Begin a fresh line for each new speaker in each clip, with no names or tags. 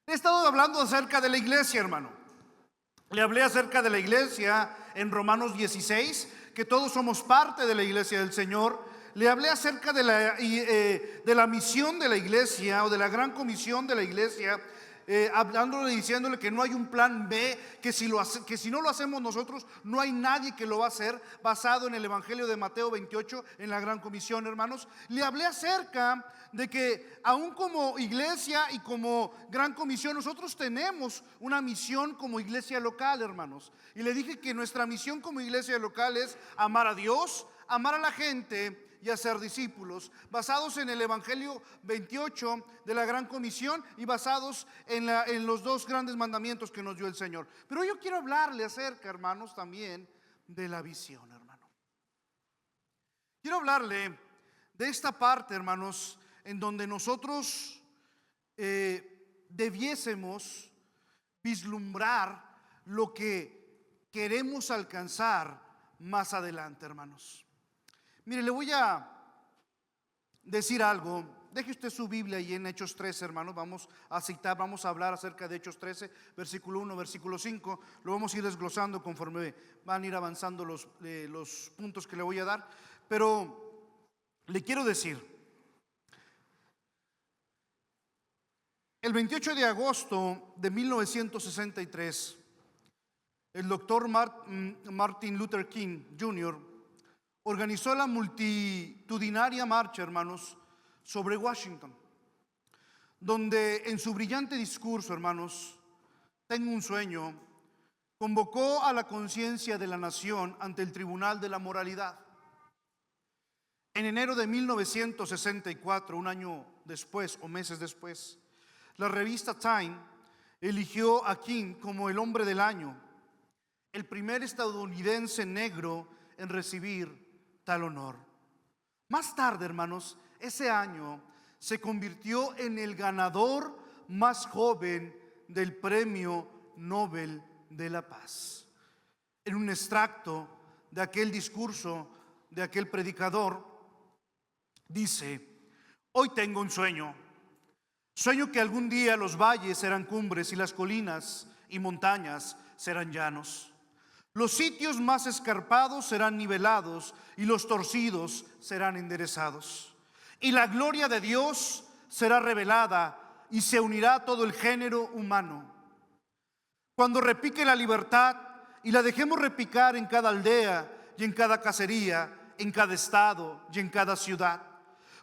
He estado hablando acerca de la iglesia, hermano. Le hablé acerca de la iglesia en Romanos 16, que todos somos parte de la iglesia del Señor. Le hablé acerca de la misión de la iglesia o de la gran comisión de la iglesia, hablándole, diciéndole que no hay un plan B, que si no lo hacemos nosotros, no hay nadie que lo va a hacer, basado en el Evangelio de Mateo 28, en la gran comisión, hermanos. Le hablé acerca de que aún como iglesia y como gran comisión, nosotros tenemos una misión como iglesia local, hermanos. Y le dije que nuestra misión como iglesia local es amar a Dios, amar a la gente y hacer discípulos, basados en el Evangelio 28 de la Gran Comisión y basados en los dos grandes mandamientos que nos dio el Señor. Pero yo quiero hablarle acerca, hermanos, también de la visión, hermano. Quiero hablarle de esta parte, hermanos, en donde nosotros debiésemos vislumbrar lo que queremos alcanzar más adelante, hermanos. Mire, le voy a decir algo. Deje usted su Biblia ahí en Hechos 13, hermanos. Vamos a citar, vamos a hablar acerca de Hechos 13, versículo 1, versículo 5. Lo vamos a ir desglosando conforme van a ir avanzando los puntos que le voy a dar. Pero le quiero decir, el 28 de agosto de 1963, el doctor Martin Luther King Jr. organizó la multitudinaria marcha, hermanos, sobre Washington, donde en su brillante discurso, hermanos, tengo un sueño, convocó a la conciencia de la nación ante el tribunal de la moralidad. En enero de 1964, un año después o meses después, la revista Time eligió a King como el hombre del año, el primer estadounidense negro en recibir tal honor. Más tarde, hermanos, ese año se convirtió en el ganador más joven del Premio Nobel de la Paz. En un extracto de aquel discurso de aquel predicador dice: hoy tengo un sueño que algún día los valles serán cumbres y las colinas y montañas serán llanos. Los sitios más escarpados serán nivelados y los torcidos serán enderezados. Y la gloria de Dios será revelada y se unirá a todo el género humano. Cuando repique la libertad y la dejemos repicar en cada aldea y en cada casería, en cada estado y en cada ciudad,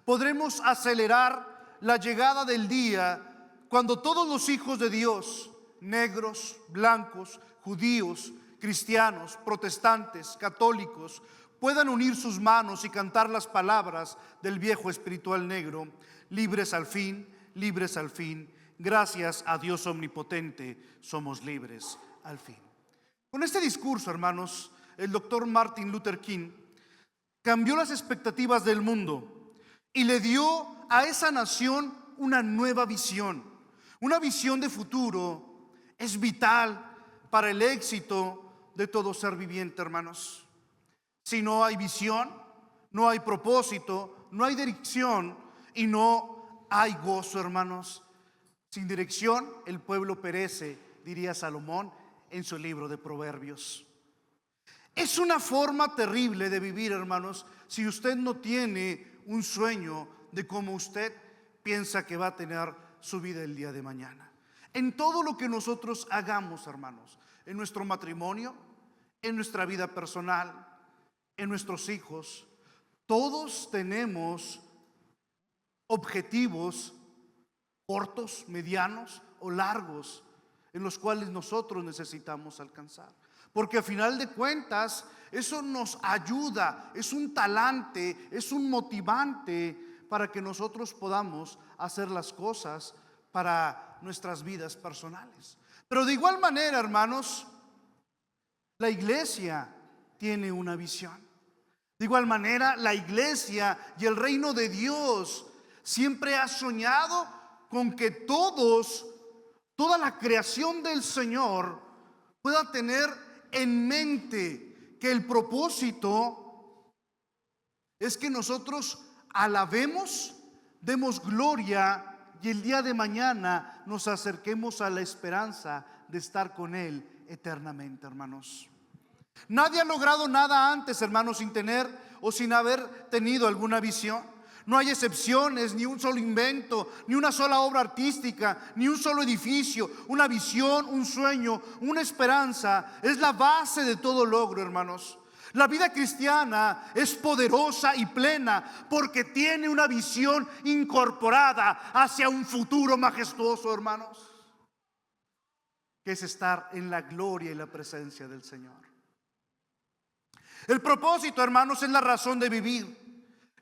podremos acelerar la llegada del día cuando todos los hijos de Dios, negros, blancos, judíos, cristianos, protestantes, católicos, puedan unir sus manos y cantar las palabras del viejo espiritual negro: libres al fin, gracias a Dios omnipotente, somos libres al fin. Con este discurso, hermanos, el doctor Martin Luther King cambió las expectativas del mundo y le dio a esa nación una nueva visión. Una visión de futuro es vital para el éxito de todo ser viviente, hermanos. Si no hay visión, no hay propósito, no hay dirección y no hay gozo, hermanos. Sin dirección el pueblo perece, diría Salomón en su libro de Proverbios. Es una forma terrible de vivir, hermanos, si usted no tiene un sueño de cómo usted piensa que va a tener su vida el día de mañana. En todo lo que nosotros hagamos, hermanos, en nuestro matrimonio, en nuestra vida personal, en nuestros hijos, todos tenemos objetivos cortos, medianos o largos en los cuales nosotros necesitamos alcanzar. Porque a final de cuentas eso nos ayuda, es un talante, es un motivante para que nosotros podamos hacer las cosas para nuestras vidas personales. Pero de igual manera, hermanos, la iglesia tiene una visión. De igual manera, la iglesia y el reino de Dios siempre ha soñado con que toda la creación del Señor pueda tener en mente que el propósito es que nosotros alabemos, demos gloria y el día de mañana nos acerquemos a la esperanza de estar con Él eternamente, hermanos. Nadie ha logrado nada antes, hermanos, sin tener o sin haber tenido alguna visión. No hay excepciones, ni un solo invento, ni una sola obra artística, ni un solo edificio. Una visión, un sueño, una esperanza es la base de todo logro, hermanos. La vida cristiana es poderosa y plena porque tiene una visión incorporada hacia un futuro majestuoso, hermanos, que es estar en la gloria y la presencia del Señor. El propósito, hermanos, es la razón de vivir.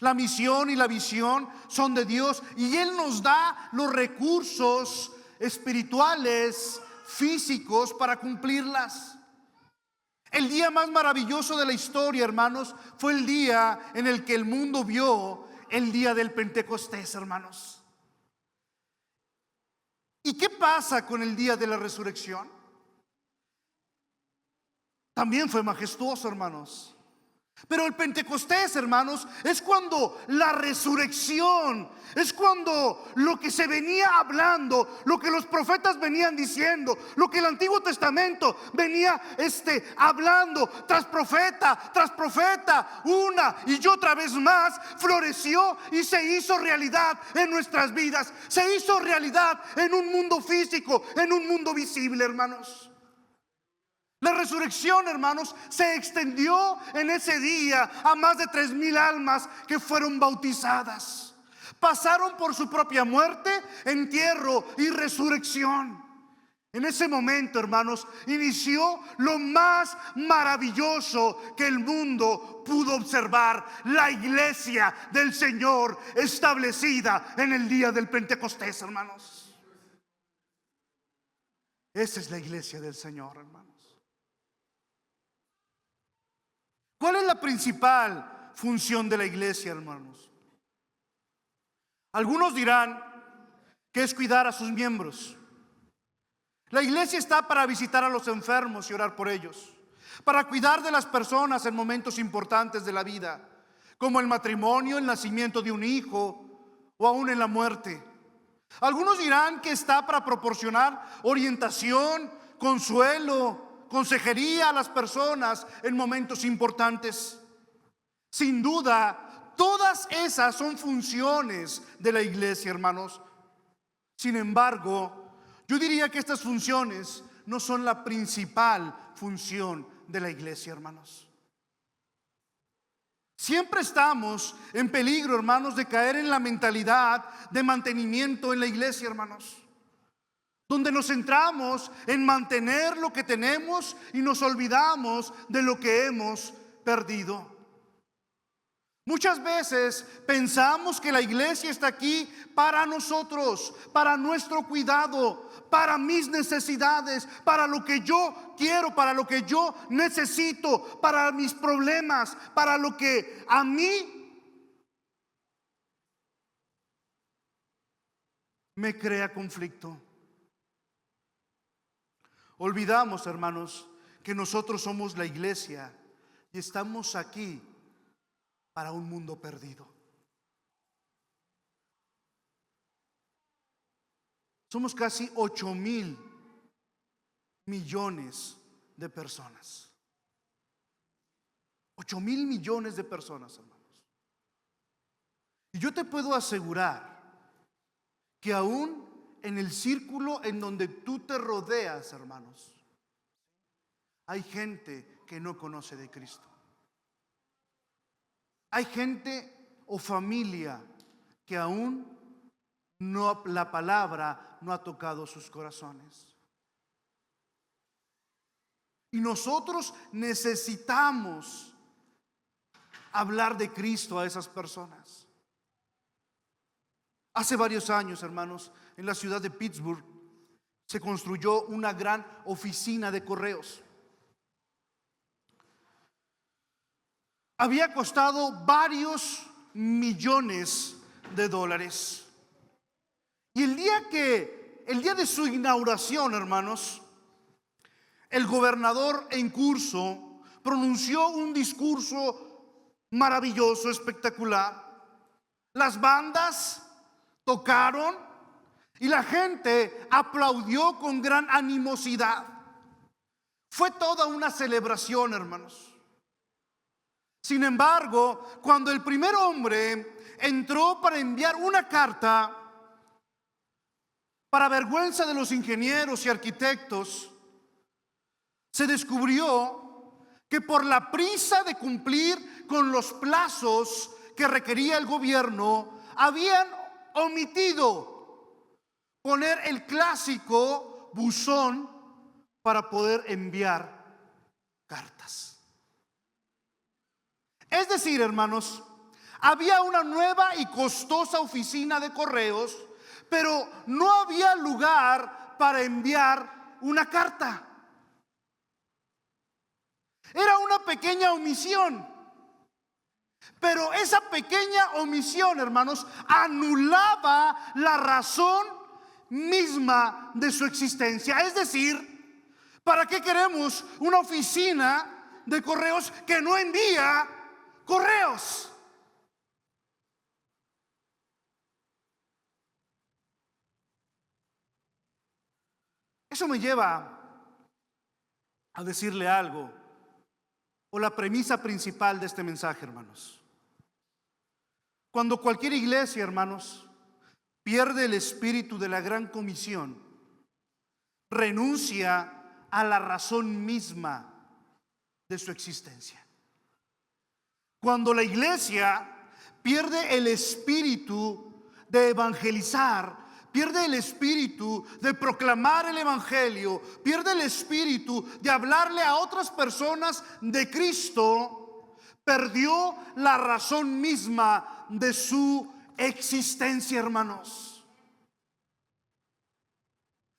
La misión y la visión son de Dios y Él nos da los recursos espirituales, físicos para cumplirlas. El día más maravilloso de la historia, hermanos, fue el día en el que el mundo vio el día del Pentecostés, hermanos. ¿Y qué pasa con el día de la resurrección? También fue majestuoso, hermanos. Pero el Pentecostés, hermanos, es cuando la resurrección, es cuando lo que se venía hablando, lo que los profetas venían diciendo, lo que el Antiguo Testamento venía hablando tras profeta, una y otra vez más, floreció y se hizo realidad en nuestras vidas. Se hizo realidad en un mundo físico, en un mundo visible, hermanos. La resurrección, hermanos, se extendió en ese día a más de 3,000 almas que fueron bautizadas. Pasaron por su propia muerte, entierro y resurrección. En ese momento, hermanos, inició lo más maravilloso que el mundo pudo observar: la iglesia del Señor establecida en el día del Pentecostés, hermanos. Esa es la iglesia del Señor, hermanos. ¿Cuál es la principal función de la iglesia, hermanos? Algunos dirán que es cuidar a sus miembros. La iglesia está para visitar a los enfermos y orar por ellos, para cuidar de las personas en momentos importantes de la vida, como el matrimonio, el nacimiento de un hijo o aún en la muerte. Algunos dirán que está para proporcionar orientación, consuelo, consejería a las personas en momentos importantes. Sin duda, todas esas son funciones de la iglesia, hermanos. Sin embargo, yo diría que estas funciones no son la principal función de la iglesia, hermanos. Siempre estamos en peligro, hermanos, de caer en la mentalidad de mantenimiento en la iglesia, hermanos, donde nos centramos en mantener lo que tenemos y nos olvidamos de lo que hemos perdido. Muchas veces pensamos que la iglesia está aquí para nosotros, para nuestro cuidado, para mis necesidades, para lo que yo quiero, para lo que yo necesito, para mis problemas, para lo que a mí me crea conflicto. Olvidamos, hermanos, que nosotros somos la iglesia y estamos aquí para un mundo perdido. Somos casi 8,000 millones de personas. 8,000 millones de personas, hermanos. Y yo te puedo asegurar que aún en el círculo en donde tú te rodeas, hermanos, hay gente que no conoce de Cristo. Hay gente o familia que aún no, la palabra no ha tocado sus corazones. Y nosotros necesitamos hablar de Cristo a esas personas. Hace varios años, hermanos, en la ciudad de Pittsburgh se construyó una gran oficina de correos. Había costado varios millones de dólares. Y el día de su inauguración, hermanos, el gobernador en curso pronunció un discurso maravilloso, espectacular. Las bandas tocaron Y la gente aplaudió con gran animosidad. Fue toda una celebración, hermanos. Sin embargo, cuando el primer hombre entró para enviar una carta, para vergüenza de los ingenieros y arquitectos, se descubrió que por la prisa de cumplir con los plazos que requería el gobierno, habían omitido poner el clásico buzón para poder enviar cartas. Es decir, hermanos, había una nueva y costosa oficina de correos, pero no había lugar para enviar una carta. Era una pequeña omisión, pero esa pequeña omisión, hermanos, anulaba la razón misma de su existencia. Es decir, ¿para qué queremos una oficina de correos que no envía correos? Eso me lleva a decirle algo, o la premisa principal de este mensaje, hermanos. Cuando cualquier iglesia, hermanos, pierde el espíritu de la gran comisión, renuncia a la razón misma de su existencia. Cuando la iglesia pierde el espíritu de evangelizar, pierde el espíritu de proclamar el evangelio, pierde el espíritu de hablarle a otras personas de Cristo, perdió la razón misma de su existencia, hermanos.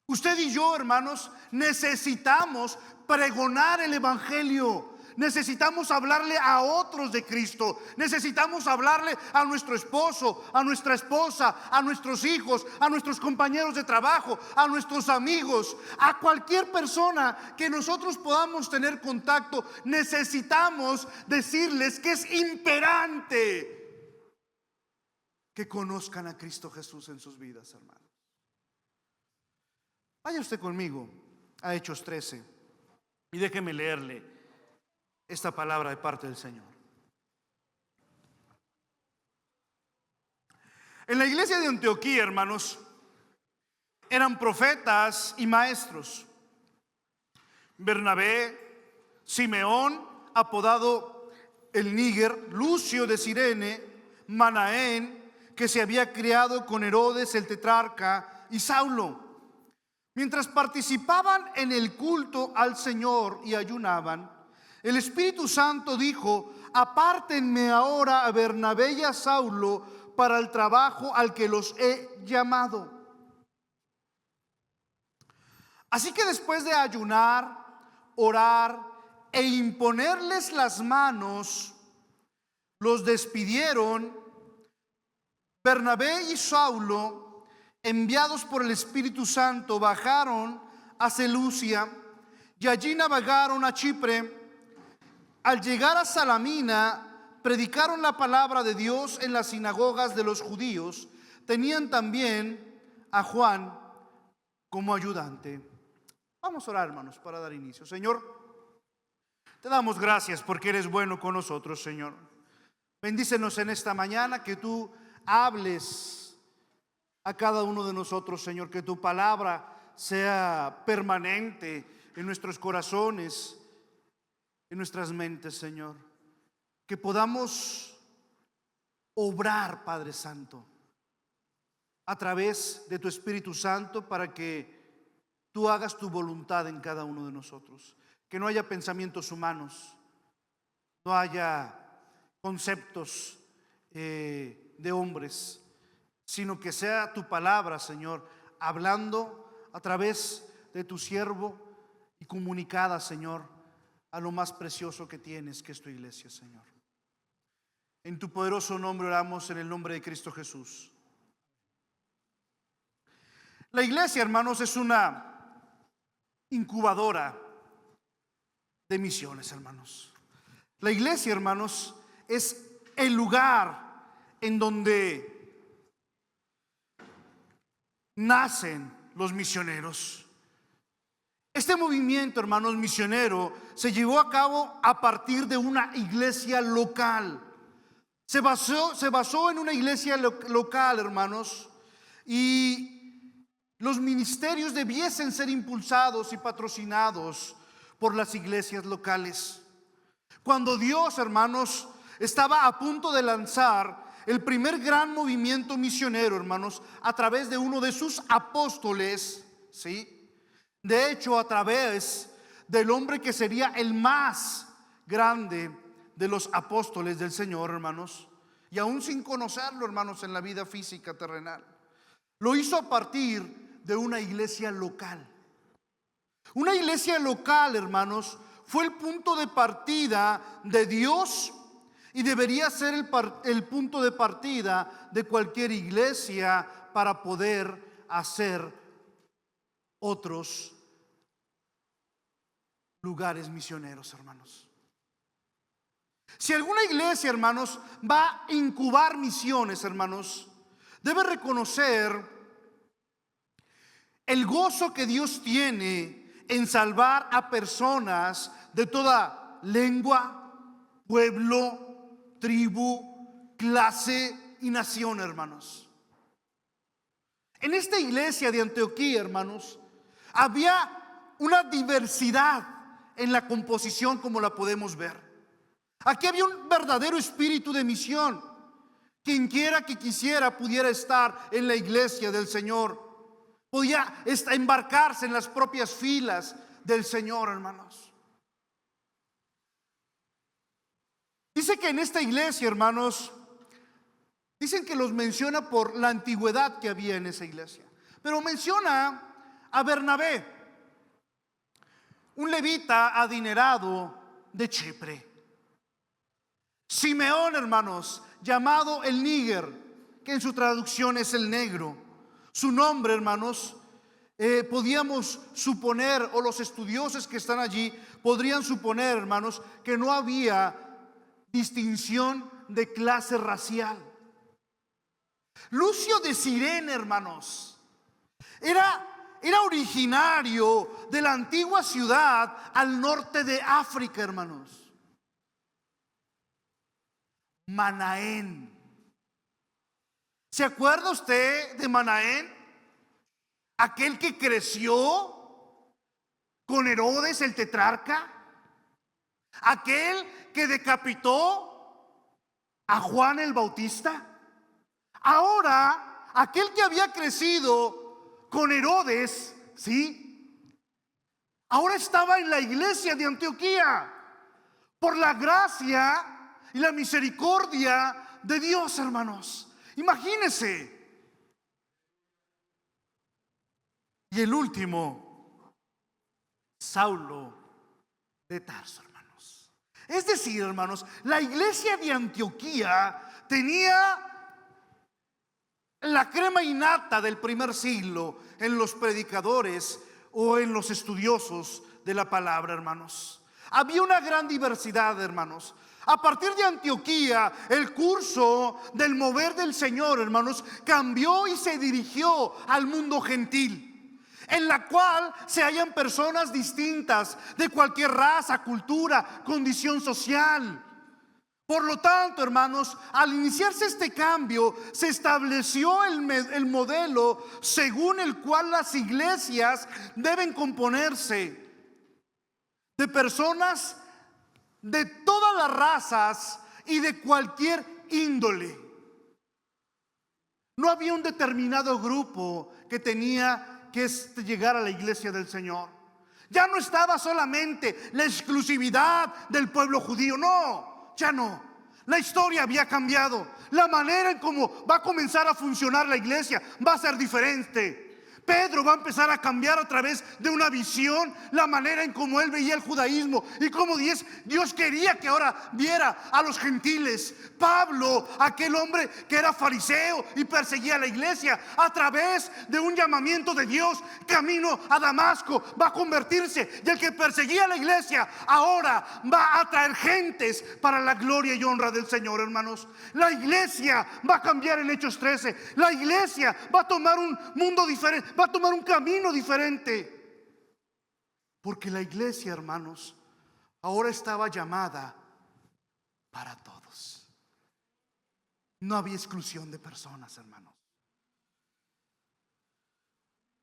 Usted y yo, hermanos, necesitamos pregonar el evangelio. Necesitamos hablarle a otros de Cristo. Necesitamos hablarle a nuestro esposo, a nuestra esposa, a nuestros hijos, a nuestros compañeros de trabajo, a nuestros amigos, a cualquier persona que nosotros podamos tener contacto. Necesitamos decirles que es imperante que conozcan a Cristo Jesús en sus vidas, hermanos. Vaya usted conmigo a Hechos 13 y déjeme leerle esta palabra de parte del Señor. En la iglesia de Antioquía, hermanos, eran profetas y maestros. Bernabé, Simeón, apodado el Níger, Lucio de Cirene, Manaén, que se había criado con Herodes el tetrarca, y Saulo. Mientras participaban en el culto al Señor y ayunaban, el Espíritu Santo dijo: apártenme ahora a Bernabé y a Saulo para el trabajo al que los he llamado. Así que después de ayunar, orar e imponerles las manos, los despidieron. Bernabé y Saulo, enviados por el Espíritu Santo, bajaron a Seleucia y allí navegaron a Chipre. Al llegar a Salamina, predicaron la palabra de Dios en las sinagogas de los judíos. Tenían también a Juan como ayudante. Vamos a orar, hermanos, para dar inicio. Señor, te damos gracias porque eres bueno con nosotros, Señor. Bendícenos en esta mañana, que tú hables a cada uno de nosotros, Señor, que tu palabra sea permanente en nuestros corazones, en nuestras mentes, Señor. Que podamos obrar, Padre Santo, a través de tu Espíritu Santo, para que tú hagas tu voluntad en cada uno de nosotros. Que no haya pensamientos humanos, no haya conceptos de hombres, sino que sea tu palabra, Señor, hablando a través de tu siervo y comunicada, Señor, a lo más precioso que tienes, que es tu iglesia, Señor. En tu poderoso nombre oramos, en el nombre de Cristo Jesús. La iglesia, hermanos, es una incubadora de misiones, hermanos. La iglesia, hermanos, es el lugar en donde nacen los misioneros. Este movimiento, hermanos, misionero se llevó a cabo a partir de una iglesia local. Se basó en una iglesia local, hermanos, y los ministerios debiesen ser impulsados y patrocinados por las iglesias locales. Cuando Dios, hermanos, estaba a punto de lanzar el primer gran movimiento misionero, hermanos, a través de uno de sus apóstoles, ¿sí? De hecho, a través del hombre que sería el más grande de los apóstoles del Señor, hermanos, y aún sin conocerlo, hermanos, en la vida física terrenal. Lo hizo a partir de una iglesia local. Una iglesia local, hermanos, fue el punto de partida de Dios y debería ser el punto de partida de cualquier iglesia para poder hacer otros lugares misioneros, hermanos. Si alguna iglesia, hermanos, va a incubar misiones, hermanos, debe reconocer el gozo que Dios tiene en salvar a personas de toda lengua, pueblo, tribu, clase y nación, hermanos. En esta iglesia de Antioquía, hermanos, había una diversidad en la composición como la podemos ver. Aquí había un verdadero espíritu de misión. Quien quiera que quisiera pudiera estar en la iglesia del Señor. Podía embarcarse en las propias filas del Señor, hermanos. Dice que en esta iglesia, hermanos, dicen que los menciona por la antigüedad que había en esa iglesia. Pero menciona a Bernabé, un levita adinerado de Chipre. Simeón, hermanos, llamado el Níger, que en su traducción es el negro. Su nombre, hermanos, podíamos suponer, o los estudiosos que están allí podrían suponer, hermanos, que no había distinción de clase racial. Lucio de Cirene, hermanos, era originario de la antigua ciudad al norte de África, hermanos. Manaén. ¿Se acuerda usted de Manaén? Aquel que creció con Herodes el tetrarca, aquel que decapitó a Juan el Bautista. Ahora, aquel que había crecido con Herodes, ¿sí? Ahora estaba en la iglesia de Antioquía por la gracia y la misericordia de Dios, hermanos. Imagínense. Y el último, Saulo de Tarso, hermanos. Es decir, hermanos, la iglesia de Antioquía tenía la crema innata del primer siglo en los predicadores o en los estudiosos de la palabra, hermanos. Había una gran diversidad, hermanos. A partir de Antioquía, el curso del mover del Señor, hermanos, cambió y se dirigió al mundo gentil, en la cual se hallan personas distintas de cualquier raza, cultura, condición social. Por lo tanto, hermanos, al iniciarse este cambio, se estableció el modelo según el cual las iglesias deben componerse de personas de todas las razas y de cualquier índole. No había un determinado grupo que tenía que llegar a la iglesia del Señor. Ya no estaba solamente la exclusividad del pueblo judío, no, ya no. La historia había cambiado. La manera en cómo va a comenzar a funcionar la iglesia va a ser diferente. Pedro va a empezar a cambiar a través de una visión la manera en cómo él veía el judaísmo y cómo Dios quería que ahora viera a los gentiles. Pablo, aquel hombre que era fariseo y perseguía a la iglesia, a través de un llamamiento de Dios, camino a Damasco, va a convertirse. Y el que perseguía a la iglesia ahora va a traer gentes para la gloria y honra del Señor, hermanos. La iglesia va a cambiar en Hechos 13. La iglesia va a tomar un mundo diferente, va a tomar un camino diferente. Porque la iglesia, hermanos, ahora estaba llamada para todos. No había exclusión de personas, hermanos.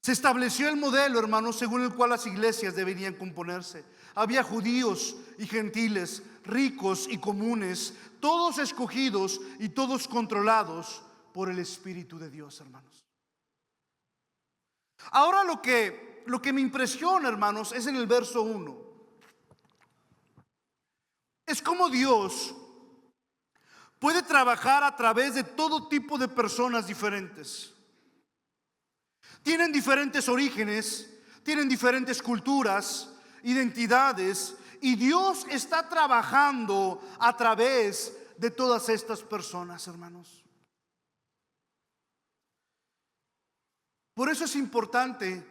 Se estableció el modelo, hermanos, según el cual las iglesias deberían componerse. Había judíos y gentiles, ricos y comunes, todos escogidos y todos controlados por el Espíritu de Dios, hermanos. Ahora lo que me impresiona, hermanos, es en el verso 1. Es como Dios puede trabajar a través de todo tipo de personas diferentes. Tienen diferentes orígenes, tienen diferentes culturas, identidades, y Dios está trabajando a través de todas estas personas, hermanos. Por eso es importante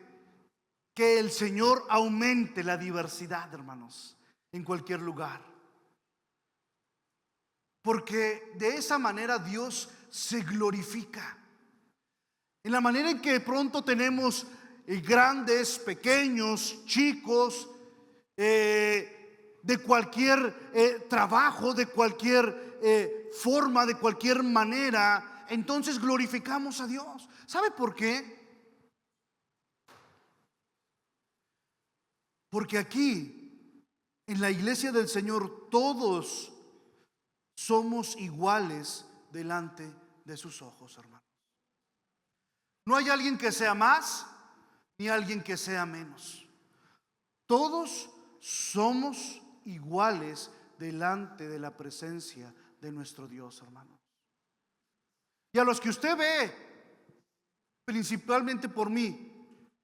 que el Señor aumente la diversidad, hermanos, en cualquier lugar. Porque de esa manera Dios se glorifica. En la manera en que de pronto tenemos grandes, pequeños, chicos, de cualquier trabajo, de cualquier forma, de cualquier manera, entonces glorificamos a Dios. ¿Sabe por qué? Porque aquí, en la iglesia del Señor, todos somos iguales delante de sus ojos, hermanos. No hay alguien que sea más ni alguien que sea menos. Todos somos iguales delante de la presencia de nuestro Dios, hermanos. Y a los que usted ve, principalmente por mí,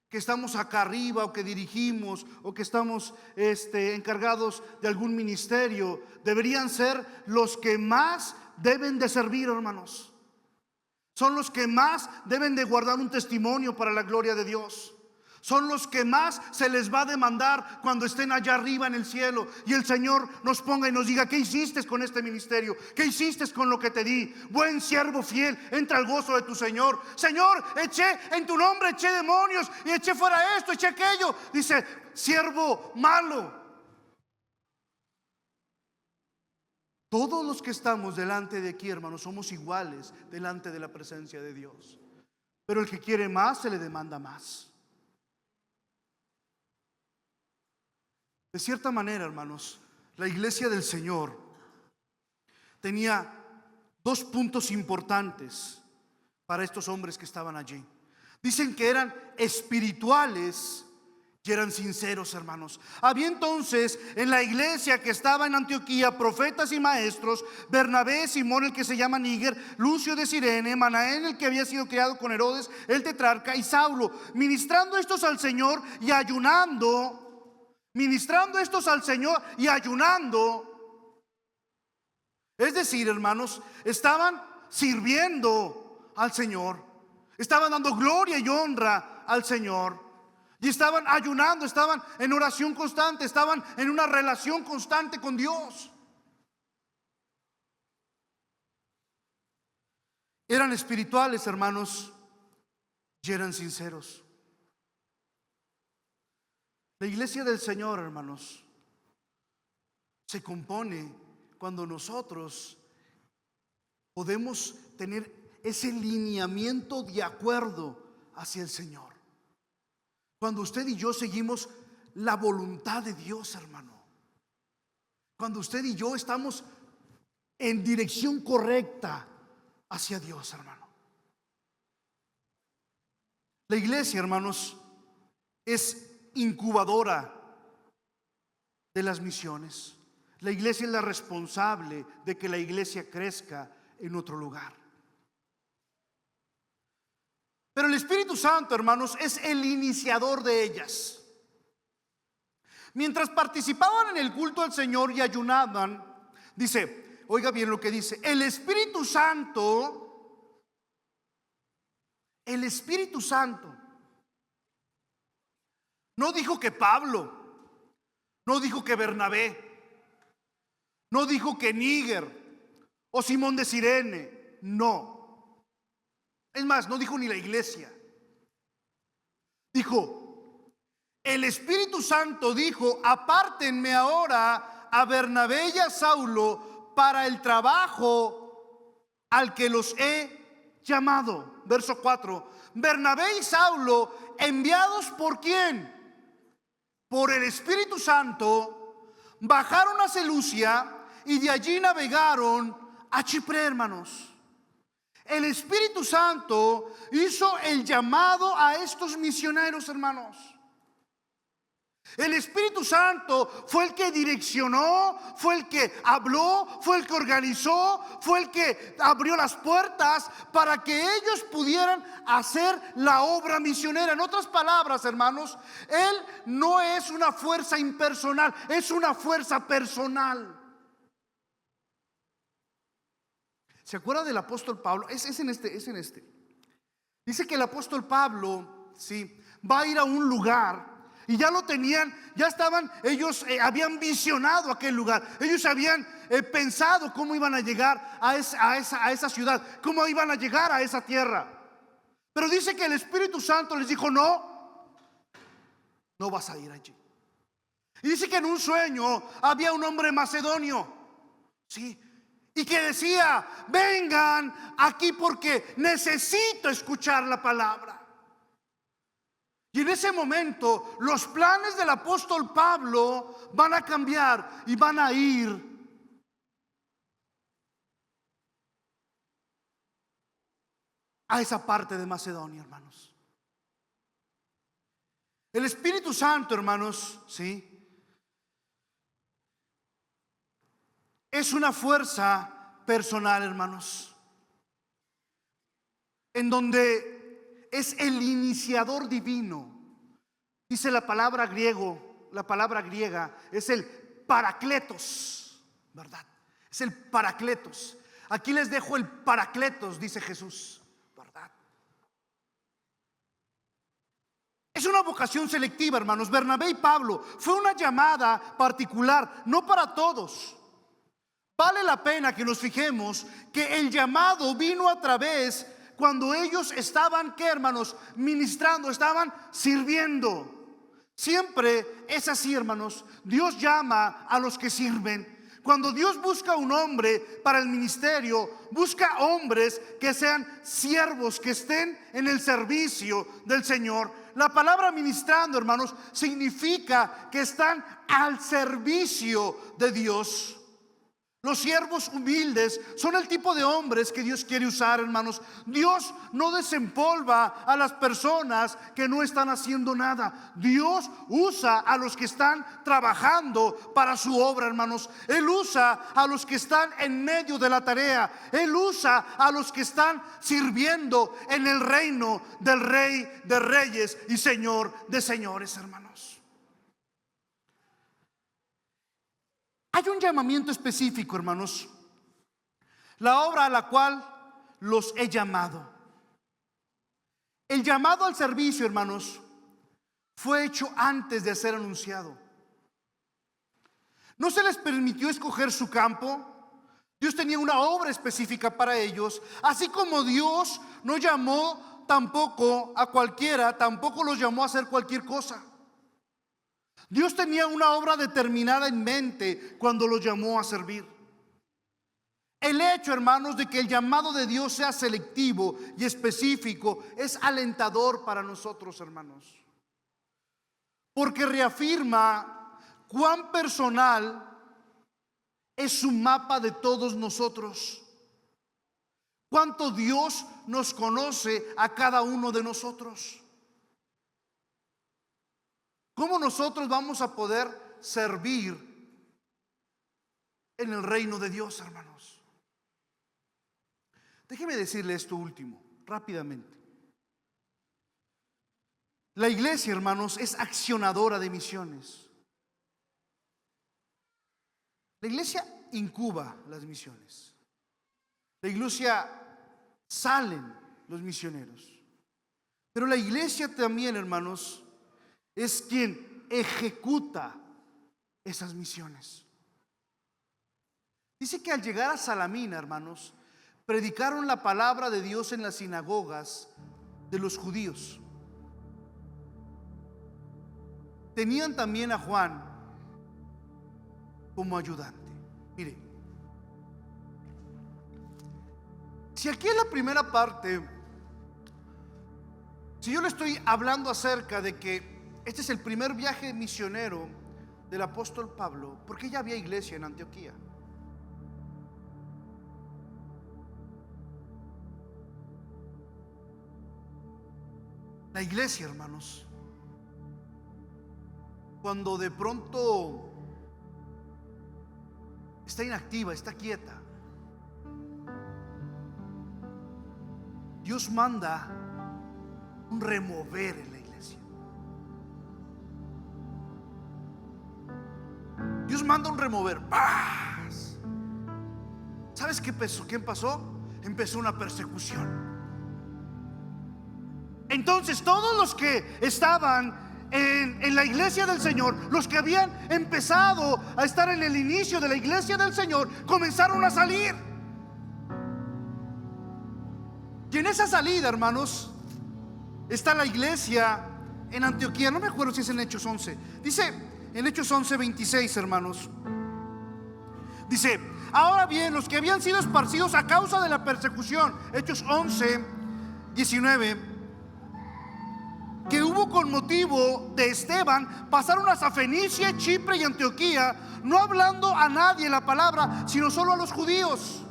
que estamos acá arriba o que dirigimos o que estamos encargados de algún ministerio, deberían ser los que más deben de servir, hermanos. Son los que más deben de guardar un testimonio para la gloria de Dios. Son los que más se les va a demandar cuando estén allá arriba en el cielo y el Señor nos ponga y nos diga: ¿qué hiciste con este ministerio? ¿Qué hiciste con lo que te di? Buen siervo fiel, entra al gozo de tu Señor. Señor, en tu nombre eché demonios y eché fuera esto, eché aquello. Dice: siervo malo. Todos los que estamos delante de aquí, hermanos, somos iguales delante de la presencia de Dios. Pero el que quiere más, se le demanda más. De cierta manera, hermanos, la iglesia del Señor tenía dos puntos importantes para estos hombres que estaban allí. Dicen que eran espirituales y eran sinceros, hermanos. Había entonces en la iglesia que estaba en Antioquía profetas y maestros: Bernabé, Simón el que se llama Níger, Lucio de Cirene, Manaén el que había sido criado con Herodes el tetrarca, y Saulo, ministrando estos al Señor y ayunando. Es decir, hermanos, estaban sirviendo al Señor, estaban dando gloria y honra al Señor, y estaban ayunando, estaban en oración constante, estaban en una relación constante con Dios. Eran espirituales, hermanos, y eran sinceros. La iglesia del Señor, hermanos, se compone cuando nosotros podemos tener ese lineamiento de acuerdo hacia el Señor. Cuando usted y yo seguimos la voluntad de Dios, hermano. Cuando usted y yo estamos en dirección correcta hacia Dios, hermano. La iglesia, hermanos, es incubadora de las misiones. La iglesia es la responsable de que la iglesia crezca en otro lugar. Pero el Espíritu Santo, hermanos, es el iniciador de ellas. Mientras participaban en el culto al Señor y ayunaban, dice, oiga bien lo que dice, el Espíritu Santo, no dijo que Pablo, no dijo que Bernabé, no dijo que Níger o Simón de Cirene, no. Es más, no dijo ni la iglesia. Dijo, el Espíritu Santo dijo, apártenme ahora a Bernabé y a Saulo para el trabajo al que los he llamado. Verso 4. Bernabé y Saulo, enviados por ¿quién? Por el Espíritu Santo, bajaron a Seleucia y de allí navegaron a Chipre, hermanos. El Espíritu Santo hizo el llamado a estos misioneros, hermanos. El Espíritu Santo fue el que direccionó, fue el que habló, fue el que organizó, fue el que abrió las puertas para que ellos pudieran hacer la obra misionera. En otras palabras, hermanos, Él no es una fuerza impersonal, es una fuerza personal. ¿Se acuerda del apóstol Pablo? Es en este. Dice que el apóstol Pablo, sí, va a ir a un lugar. Y ya lo tenían, ya estaban, ellos habían visionado aquel lugar. Ellos habían pensado cómo iban a llegar a esa ciudad, cómo iban a llegar a esa tierra. Pero dice que el Espíritu Santo les dijo, no vas a ir allí. Y dice que en un sueño había un hombre macedonio, sí, y que decía, vengan aquí porque necesito escuchar la palabra. Y en ese momento los planes del apóstol Pablo van a cambiar y van a ir a esa parte de Macedonia, hermanos. El Espíritu Santo, hermanos, sí, es una fuerza personal, hermanos, en donde es el iniciador divino. Dice la palabra griega es el paracletos, ¿verdad? Es el paracletos. Aquí les dejo el paracletos, dice Jesús, ¿verdad? Es una vocación selectiva, hermanos. Bernabé y Pablo fue una llamada particular, no para todos. Vale la pena que nos fijemos que el llamado vino a través cuando ellos estaban, ¿qué, hermanos? Ministrando, estaban sirviendo. Siempre es así, hermanos. Dios llama a los que sirven. Cuando Dios busca un hombre para el ministerio, busca hombres que sean siervos, que estén en el servicio del Señor. La palabra ministrando, hermanos, significa que están al servicio de Dios. Los siervos humildes son el tipo de hombres que Dios quiere usar, hermanos. Dios no desempolva a las personas que no están haciendo nada. Dios usa a los que están trabajando para su obra, hermanos. Él usa a los que están en medio de la tarea. Él usa a los que están sirviendo en el reino del Rey de Reyes y Señor de Señores, hermanos. Hay un llamamiento específico, hermanos, la obra a la cual los he llamado. El llamado al servicio, hermanos, fue hecho antes de ser anunciado. No se les permitió escoger su campo. Dios tenía una obra específica para ellos. Así como Dios no llamó tampoco a cualquiera, tampoco los llamó a hacer cualquier cosa. Dios tenía una obra determinada en mente cuando los llamó a servir. El hecho, hermanos, de que el llamado de Dios sea selectivo y específico es alentador para nosotros, hermanos, porque reafirma cuán personal es su mapa de todos nosotros, cuánto Dios nos conoce a cada uno de nosotros. ¿Cómo nosotros vamos a poder servir en el reino de Dios, hermanos? Déjeme decirle esto último, rápidamente. La iglesia, hermanos, es accionadora de misiones. La iglesia incuba las misiones. La iglesia salen los misioneros. Pero la iglesia también, hermanos, es quien ejecuta esas misiones. Dice que al llegar a Salamina, hermanos, predicaron la palabra de Dios en las sinagogas de los judíos. Tenían también a Juan como ayudante. Mire, si aquí en la primera parte, si yo le estoy hablando acerca de que este es el primer viaje misionero del apóstol Pablo, porque ya había iglesia en Antioquía. La iglesia, hermanos, cuando de pronto está inactiva, está quieta, Dios manda un remover en la iglesia. Dios manda un remover. ¡Paz! ¿Sabes qué pasó? ¿Qué pasó? Empezó una persecución. Entonces todos los que estaban en la iglesia del Señor, los que habían empezado a estar en el inicio de la iglesia del Señor, comenzaron a salir. Y en esa salida, hermanos, está la iglesia en Antioquía. No me acuerdo si es en Hechos 11. Dice en Hechos 11:26, hermanos. Dice: ahora bien, los que habían sido esparcidos a causa de la persecución, Hechos 11:19, que hubo con motivo de Esteban, pasaron a Fenicia, Chipre y Antioquía, no hablando a nadie la palabra, sino solo a los judíos.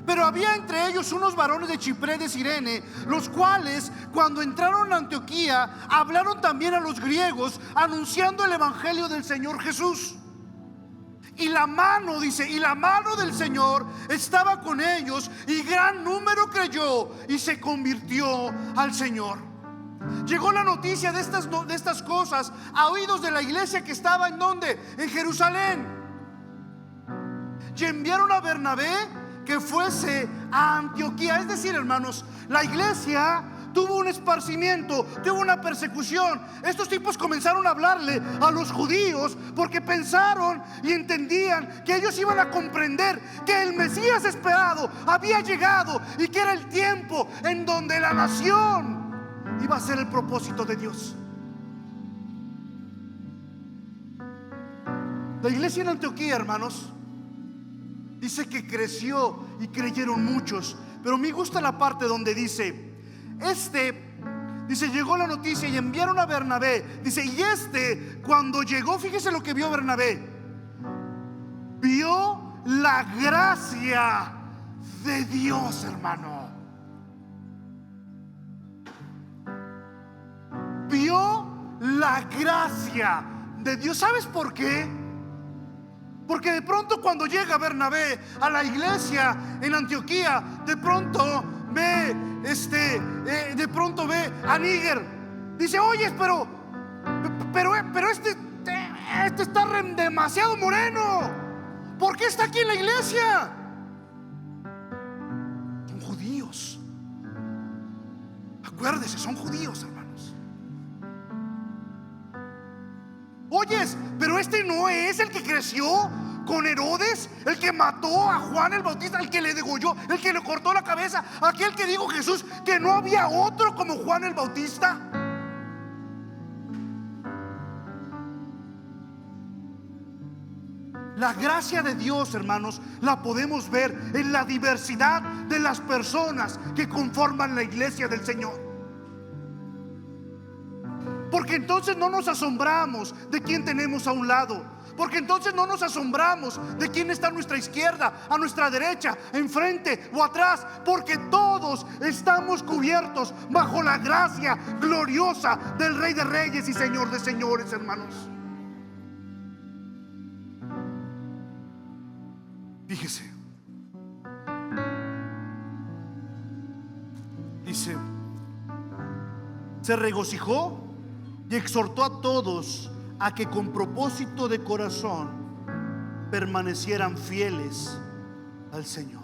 Pero había entre ellos unos varones de Chipre de Cirene, los cuales, cuando entraron a Antioquía, hablaron también a los griegos, anunciando el evangelio del Señor Jesús. Y la mano, dice, y la mano del Señor estaba con ellos, y gran número creyó y se convirtió al Señor. Llegó la noticia de estas cosas a oídos de la iglesia que estaba en donde, en Jerusalén, y enviaron a Bernabé que fuese a Antioquía. Es decir, hermanos, la iglesia tuvo un esparcimiento, tuvo una persecución. Estos tipos comenzaron a hablarle a los judíos porque pensaron y entendían que ellos iban a comprender que el Mesías esperado había llegado y que era el tiempo en donde la nación iba a ser el propósito de Dios. La iglesia en Antioquía, hermanos, dice que creció y creyeron muchos. Pero me gusta la parte donde dice: dice, llegó la noticia y enviaron a Bernabé. Dice, y cuando llegó, fíjese lo que vio Bernabé. Vio la gracia de Dios, hermano. Vio la gracia de Dios. ¿Sabes por qué? Porque de pronto cuando llega Bernabé a la iglesia en Antioquía, de pronto ve a Níger. Dice: oye, pero este está demasiado moreno. ¿Por qué está aquí en la iglesia? Son judíos. Acuérdese, son judíos, hermanos. Oyes, pero este no es el que creció con Herodes, el que mató a Juan el Bautista, el que le degolló, el que le cortó la cabeza, aquel que dijo Jesús que no había otro como Juan el Bautista. La gracia de Dios, hermanos, la podemos ver en la diversidad de las personas que conforman la iglesia del Señor. Porque entonces no nos asombramos de quién tenemos a un lado. Porque entonces no nos asombramos de quién está a nuestra izquierda, a nuestra derecha, enfrente o atrás. Porque todos estamos cubiertos bajo la gracia gloriosa del Rey de Reyes y Señor de Señores, hermanos. Fíjese, dice: se regocijó y exhortó a todos a que con propósito de corazón permanecieran fieles al Señor.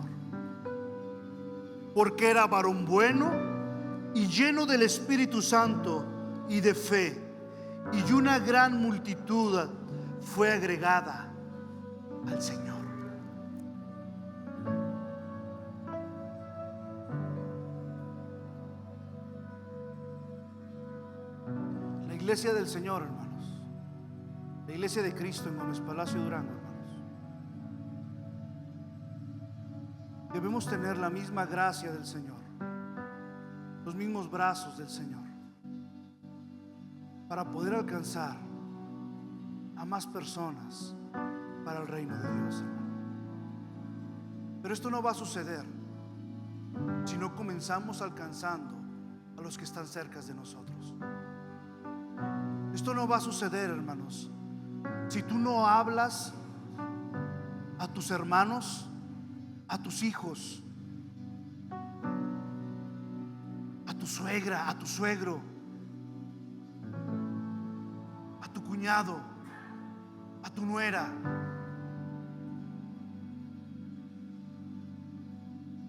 Porque era varón bueno y lleno del Espíritu Santo y de fe, y una gran multitud fue agregada al Señor. La iglesia del Señor, hermanos, la iglesia de Cristo en Gómez Palacio Durango, hermanos, debemos tener la misma gracia del Señor, los mismos brazos del Señor, para poder alcanzar a más personas para el reino de Dios, hermano. Pero esto no va a suceder si no comenzamos alcanzando a los que están cerca de nosotros. Esto no va a suceder, hermanos, si tú no hablas a tus hermanos, a tus hijos, a tu suegra, a tu suegro, a tu cuñado, a tu nuera.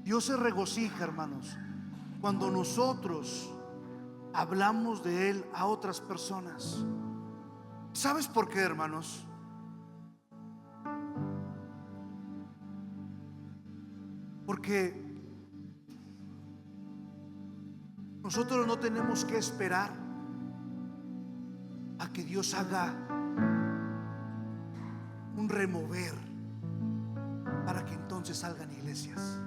Dios se regocija, hermanos, cuando nosotros hablamos de Él a otras personas. ¿Sabes por qué, hermanos? Porque nosotros no tenemos que esperar a que Dios haga un remover para que entonces salgan iglesias.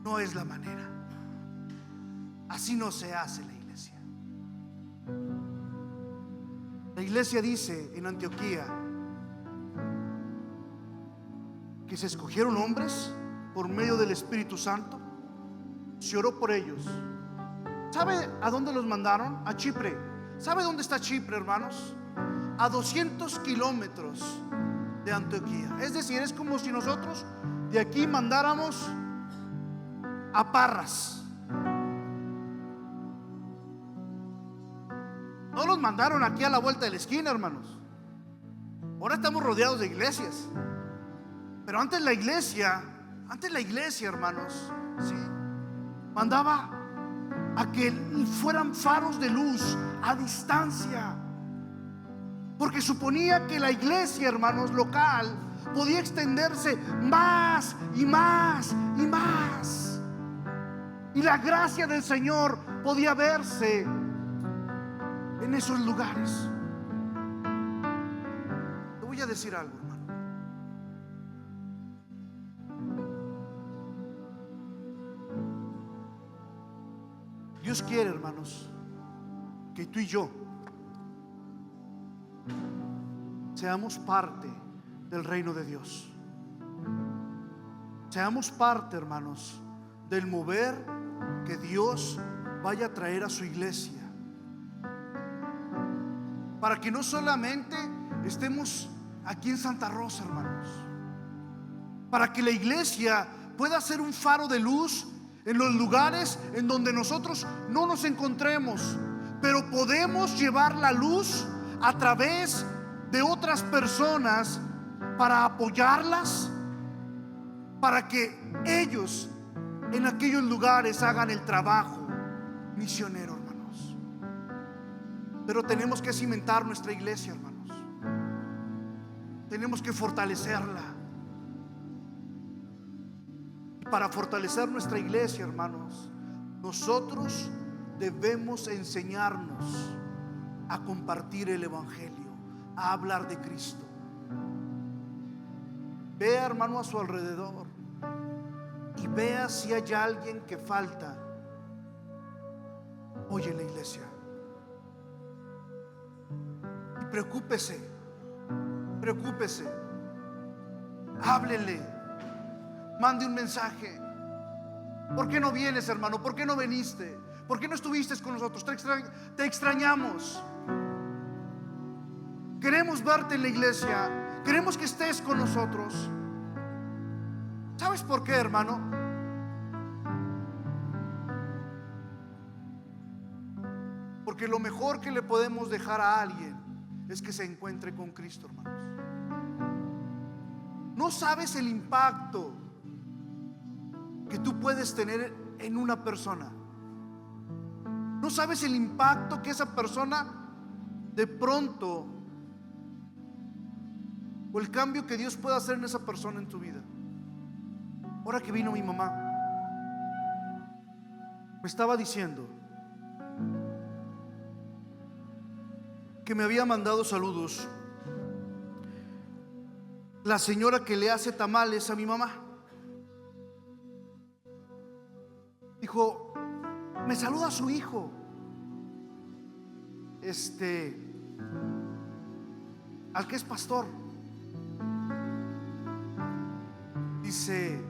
No es la manera. Así no se hace la iglesia. La iglesia dice en Antioquía que se escogieron hombres por medio del Espíritu Santo. Se oró por ellos. ¿Sabe a dónde los mandaron? A Chipre. ¿Sabe dónde está Chipre, hermanos? A 200 kilómetros de Antioquía. Es decir, es como si nosotros de aquí mandáramos a Parras. No los mandaron aquí a la vuelta de la esquina, hermanos. Ahora estamos rodeados de iglesias. Pero antes la iglesia, hermanos, ¿sí?, mandaba a que fueran faros de luz a distancia, porque suponía que la iglesia, hermanos, local podía extenderse más y más y más, y la gracia del Señor podía verse en esos lugares. Te voy a decir algo, hermano. Dios quiere, hermanos, que tú y yo seamos parte del reino de Dios. Seamos parte, hermanos, del mover que Dios vaya a traer a su iglesia, para que no solamente estemos aquí en Santa Rosa, hermanos, para que la iglesia pueda ser un faro de luz en los lugares en donde nosotros no nos encontremos, pero podemos llevar la luz a través de otras personas para apoyarlas, para que ellos en aquellos lugares hagan el trabajo misionero, hermanos. Pero tenemos que cimentar nuestra iglesia, hermanos. Tenemos que fortalecerla. Para fortalecer nuestra iglesia, hermanos, nosotros debemos enseñarnos a compartir el evangelio, a hablar de Cristo. Vea, hermano, a su alrededor y vea si hay alguien que falta hoy en la iglesia. Y preocúpese, háblele. Mande un mensaje. ¿Por qué no vienes, hermano? ¿Por qué no viniste? ¿Por qué no estuviste con nosotros? Te extrañamos. Queremos verte en la iglesia. Queremos que estés con nosotros. ¿Sabes por qué, hermano? Porque lo mejor que le podemos dejar a alguien es que se encuentre con Cristo, hermanos. No sabes el impacto que tú puedes tener en una persona. No sabes el impacto que esa persona de pronto, o el cambio que Dios puede hacer en esa persona en tu vida. Ahora que vino mi mamá, me estaba diciendo que me había mandado saludos la señora que le hace tamales a mi mamá. Dijo, me saluda a su hijo, al que es pastor. Dice,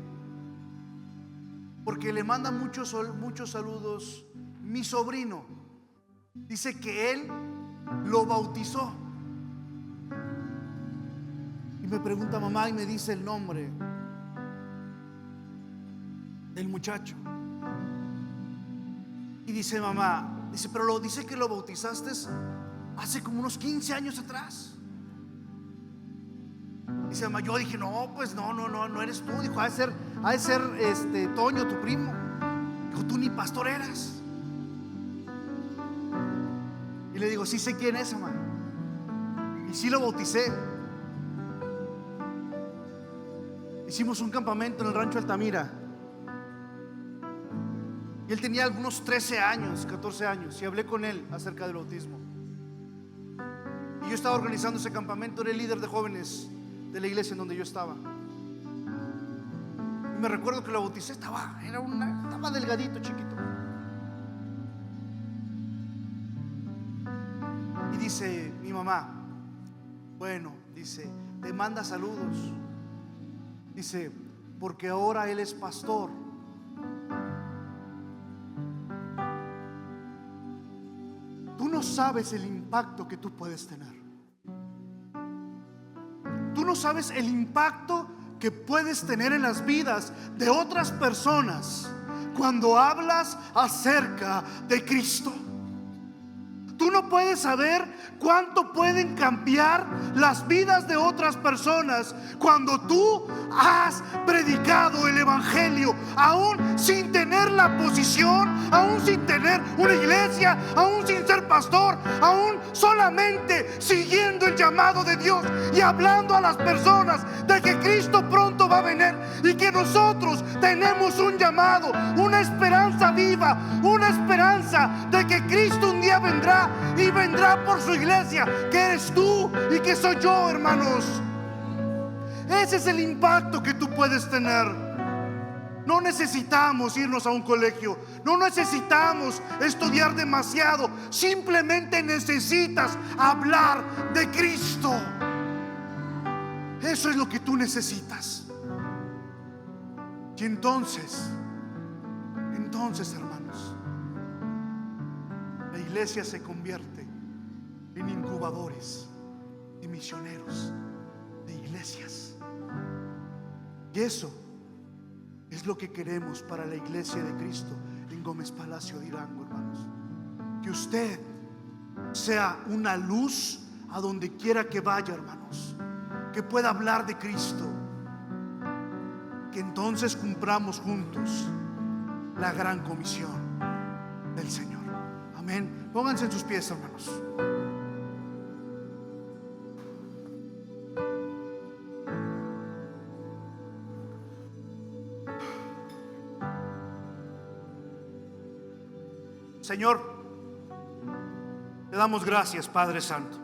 porque le manda muchos saludos mi sobrino. Dice que él lo bautizó. Y me pregunta mamá y me dice el nombre del muchacho. Y dice mamá, dice, pero dice que lo bautizaste hace como unos 15 años atrás. Dice mamá, yo dije, no, pues no eres tú. Dijo, ha de ser Toño, tu primo. Dijo, tú ni pastor eras. Y le digo, sí sé quién es, mamá. Y sí lo bauticé. Hicimos un campamento en el rancho Altamira. Y él tenía algunos 13 años, 14 años. Y hablé con él acerca del bautismo. Y yo estaba organizando ese campamento. Era el líder de jóvenes de la iglesia en donde yo estaba. Y me recuerdo que lo bauticé. Estaba delgadito, chiquito. Y dice mi mamá, bueno, dice, te manda saludos. Dice, porque ahora él es pastor. Tú no sabes el impacto que tú puedes tener. Tú no sabes el impacto que puedes tener en las vidas de otras personas cuando hablas acerca de Cristo. Tú no puedes saber cuánto pueden cambiar las vidas de otras personas cuando tú has predicado el evangelio, aún sin tener la posición, aún sin tener una iglesia, aún sin ser pastor, aún solamente siguiendo el llamado de Dios y hablando a las personas de que Cristo pronto va a venir y que nosotros tenemos un llamado, una esperanza viva, una esperanza de que Cristo un día vendrá y vendrá por su iglesia, que eres tú y que soy yo, hermanos. Ese es el impacto que tú puedes tener. No necesitamos irnos a un colegio, no necesitamos estudiar demasiado, simplemente necesitas hablar de Cristo. Eso es lo que tú necesitas. Y entonces, hermanos, la iglesia se convierte en incubadores y misioneros de iglesias. Y eso es lo que queremos para la iglesia de Cristo en Gómez Palacio de Irango, hermanos. Que usted sea una luz a donde quiera que vaya, hermanos. Que pueda hablar de Cristo. Que entonces cumplamos juntos la gran comisión del Señor. Amén. Pónganse en sus pies, hermanos. Señor, te damos gracias, Padre Santo.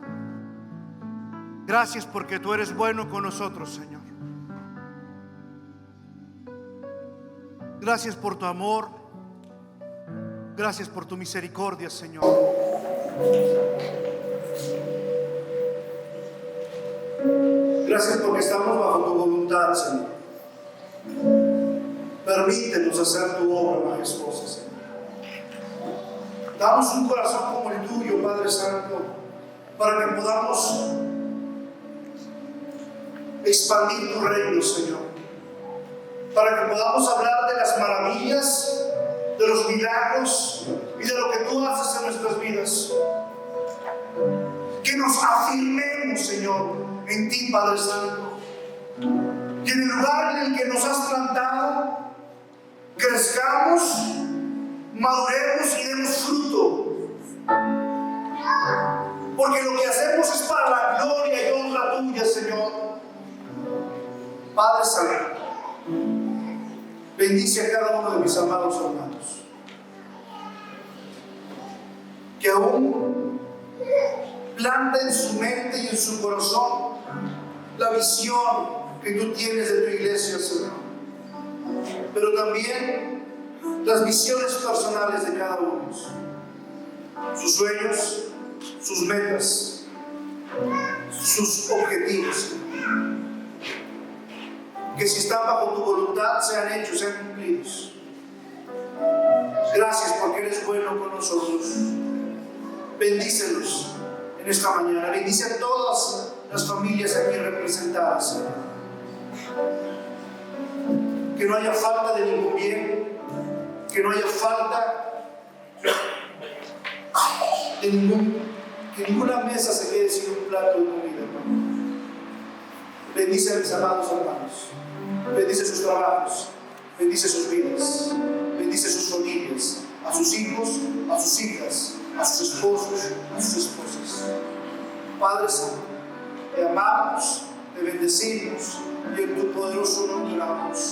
Gracias porque tú eres bueno con nosotros, Señor. Gracias por tu amor. Gracias por tu misericordia, Señor. Gracias porque estamos bajo tu voluntad, Señor. Permítenos hacer tu obra majestuosa, Señor. Damos un corazón como el tuyo, Padre Santo, para que podamos expandir tu reino, Señor. Para que podamos hablar de las maravillas de los milagros y de lo que tú haces en nuestras vidas. Que nos afirmemos, Señor, en ti, Padre Santo. Que en el lugar en el que nos has plantado, crezcamos, maduremos y demos fruto. Porque lo que hacemos es para la gloria y honra tuya, Señor. Padre Santo, bendice a cada uno de mis amados hermanos. Que aún planta en su mente y en su corazón la visión que tú tienes de tu iglesia, Señor. Pero también las visiones personales de cada uno. Sus sueños, sus metas, sus objetivos. Que si están bajo tu voluntad sean hechos, sean cumplidos. Gracias porque eres bueno con nosotros. Bendícenos en esta mañana. Bendice a todas las familias aquí representadas, Señor. Que no haya falta de ningún bien, que no haya falta de que ninguna mesa se quede sin un plato de comida. Bendice a mis amados hermanos. Bendice sus trabajos, bendice sus vidas, bendice sus familias, a sus hijos, a sus hijas, a sus esposos, a sus esposas. Padre Santo, te amamos, te bendecimos y en tu poderoso nombre oramos.